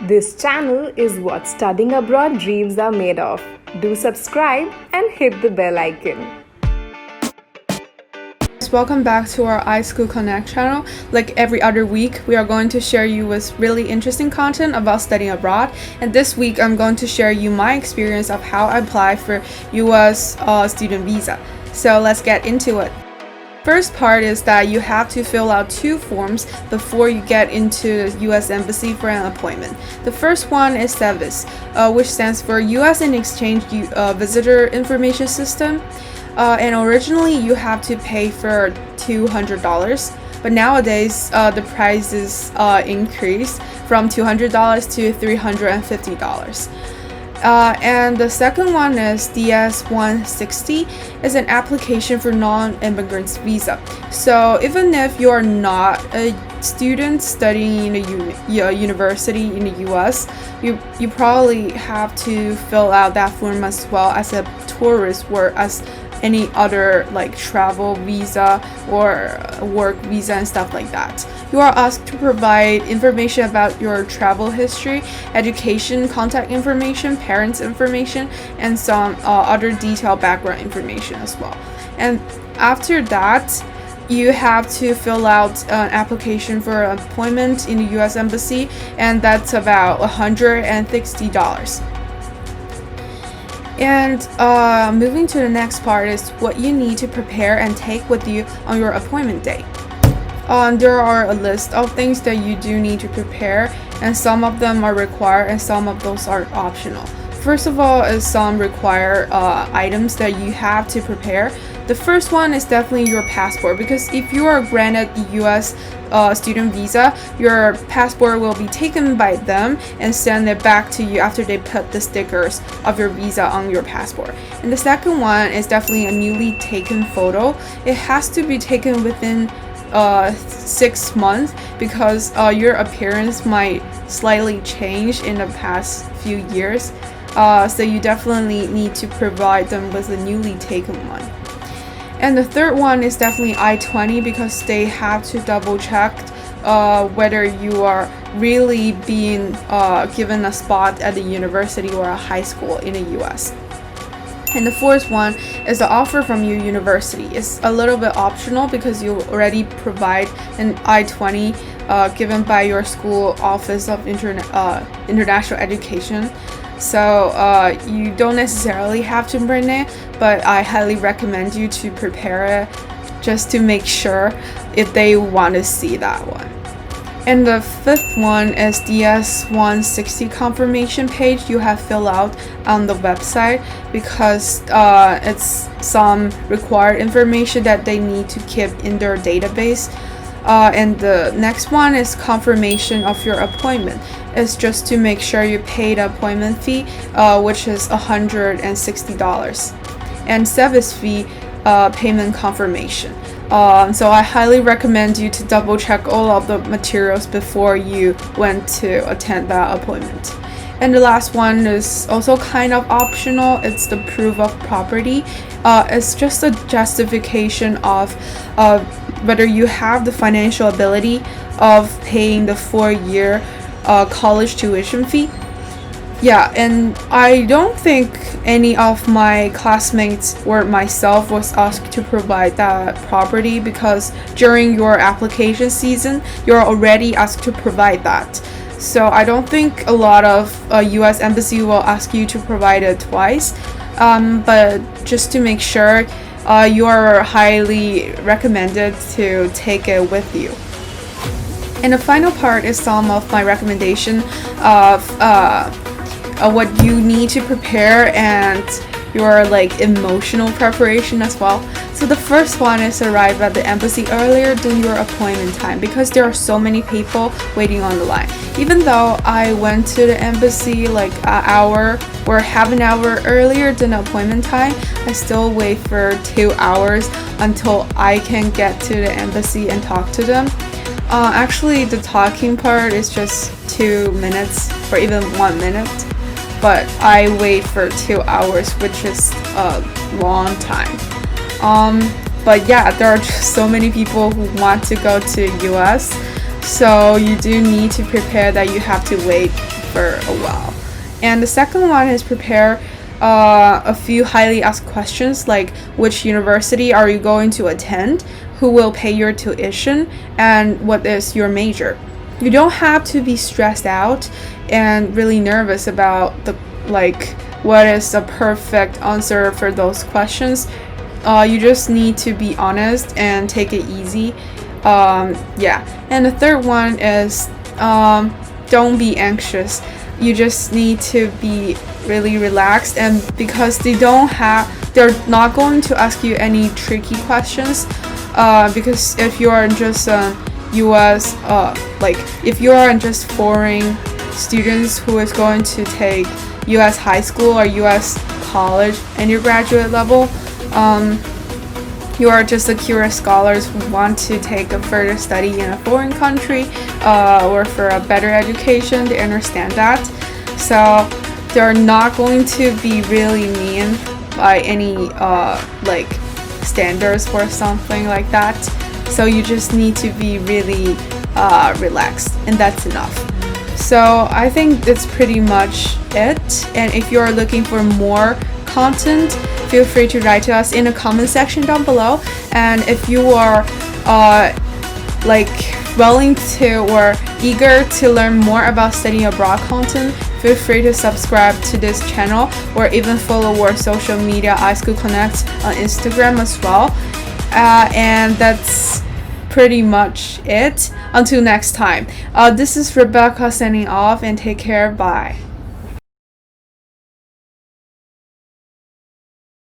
This channel is what studying abroad dreams are made of. Do subscribe and hit the bell icon. Welcome back to our iSchoolConnect channel. Like every other week, we are going to share you with really interesting content about studying abroad. And this week, I'm going to share you my experience of how I apply for US student visa. So let's get into it. First part is that you have to fill out 2 forms before you get into the US Embassy for an appointment. The first one is SEVIS, which stands for US in Exchange Visitor Information System. And originally you have to pay for $200, but nowadays the prices increased from $200 to $350. And the second one is DS-160, is an application for non-immigrants visa. So even if you're not a student studying in a university in the US, you probably have to fill out that form as well as a tourist or as any other like travel visa or work visa and stuff like that. You are asked to provide information about your travel history, education, contact information, parents information, and some other detailed background information as well. And after that, you have to fill out an application for an appointment in the US Embassy, and that's about $160. And moving to the next part is what you need to prepare and take with you on your appointment day. There are a list of things that you do need to prepare, and some of them are required and some of those are optional. First of all is some required items that you have to prepare. The first one is definitely your passport, because if you are granted the US student visa, your passport will be taken by them and send it back to you after they put the stickers of your visa on your passport. And the second one is definitely a newly taken photo. It has to be taken within 6 months because your appearance might slightly change in the past few years. So you definitely need to provide them with a newly taken one. And the third one is definitely I-20, because they have to double check whether you are really being given a spot at the university or a high school in the US. And the fourth one is the offer from your university. It's a little bit optional because you already provide an I-20 given by your school Office of International Education. So you don't necessarily have to bring it, but I highly recommend you to prepare it just to make sure if they want to see that one. And the fifth one is DS-160 confirmation page you have filled out on the website, because it's some required information that they need to keep in their database. And the next one is confirmation of your appointment. It's just to make sure you pay the appointment fee, which is $160, and SEVIS fee payment confirmation. So I highly recommend you to double check all of the materials before you went to attend that appointment. And the last one is also kind of optional. It's the proof of property. It's just a justification of whether you have the financial ability of paying the 4-year college tuition fee. Yeah, and I don't think any of my classmates or myself was asked to provide that property, because during your application season, you're already asked to provide that. So I don't think a lot of US Embassy will ask you to provide it twice. But just to make sure, you are highly recommended to take it with you. And the final part is some of my recommendation of what you need to prepare and your like emotional preparation as well. So the first one is arrive at the embassy earlier than your appointment time, because there are so many people waiting on the line. Even though I went to the embassy like an hour or half an hour earlier than the appointment time, I still wait for 2 hours until I can get to the embassy and talk to them. Actually, the talking part is just 2 minutes or even 1 minute, but I wait for 2 hours, which is a long time. But yeah, there are just so many people who want to go to US, so you do need to prepare that you have to wait for a while. And the second one is prepare a few highly asked questions like which university are you going to attend, who will pay your tuition, and what is your major. You don't have to be stressed out and really nervous about what is the perfect answer for those questions. You just need to be honest and take it easy. And the third one is don't be anxious. You just need to be really relaxed, and because they're not going to ask you any tricky questions, because if you are just US if you are just foreign students who is going to take US high school or US college undergraduate level, you are just a curious scholars who want to take a further study in a foreign country or for a better education. They understand that, so they're not going to be really mean by any standards or something like that. So you just need to be really relaxed, and that's enough. So I think that's pretty much it. And if you're looking for more content, feel free to write to us in the comment section down below. And if you are willing to or eager to learn more about studying abroad content, feel free to subscribe to this channel or even follow our social media iSchoolConnect on Instagram as well. And that's pretty much it. Until next time, this is Rebecca signing off, and take care. Bye.